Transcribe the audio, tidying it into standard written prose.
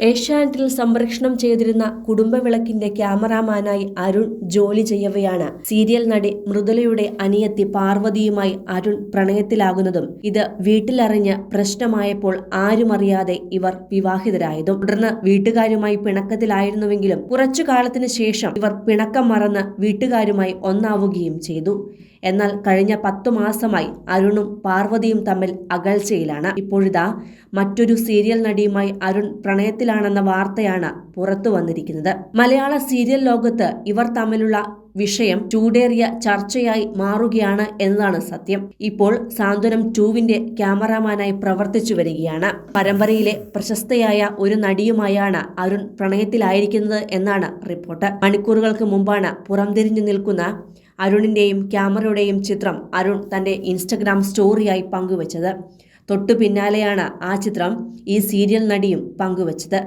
ഏഷ്യാനെറ്റിൽ സംപ്രേഷണം ചെയ്തിരുന്ന കുടുംബവിളക്കിന്റെ ക്യാമറാമാനായി അരുൺ ജോലി ചെയ്യവെയാണ് സീരിയൽ നടി മൃദുലയുടെ അനിയത്തി പാർവതിയുമായി അരുൺ പ്രണയത്തിലാകുന്നതും ഇത് വീട്ടിലറിഞ്ഞ് പ്രശ്നമായപ്പോൾ ആരുമറിയാതെ ഇവർ വിവാഹിതരായതും. തുടർന്ന് വീട്ടുകാരുമായി പിണക്കത്തിലായിരുന്നുവെങ്കിലും കുറച്ചു കാലത്തിന് ശേഷം ഇവർ പിണക്കം മറന്ന് വീട്ടുകാരുമായി ഒന്നാവുകയും ചെയ്തു. എന്നാൽ കഴിഞ്ഞ 10 മാസമായി അരുണും പാർവതിയും തമ്മിൽ അകൽച്ചയിലാണ്. ഇപ്പോഴിതാ മറ്റൊരു സീരിയൽ നടിയുമായി അരുൺ പ്രണയത്തിലാണെന്ന വാർത്തയാണ് പുറത്തു വന്നിരിക്കുന്നത്. മലയാള സീരിയൽ ലോകത്ത് ഇവർ തമ്മിലുള്ള വിഷയം ചൂടേറിയ ചർച്ചയായി മാറുകയാണ് എന്നതാണ് സത്യം. ഇപ്പോൾ സാന്ത്വനം 2വിന്റെ ക്യാമറാമാനായി പ്രവർത്തിച്ചു വരികയാണ്. പരമ്പരയിലെ പ്രശസ്തയായ ഒരു നടിയുമായാണ് അരുൺ പ്രണയത്തിലായിരിക്കുന്നത് എന്നാണ് റിപ്പോർട്ട്. മണിക്കൂറുകൾക്ക് മുമ്പാണ് പുറംതിരിഞ്ഞു നിൽക്കുന്ന അരുണിന്റെയും ക്യാമറയുടെയും ചിത്രം അരുൺ തന്റെ ഇൻസ്റ്റഗ്രാം സ്റ്റോറിയായി പങ്കുവച്ചത്. തൊട്ടു പിന്നാലെയാണ് ആ ചിത്രം ഈ സീരിയൽ നടിയും പങ്കുവച്ചത്.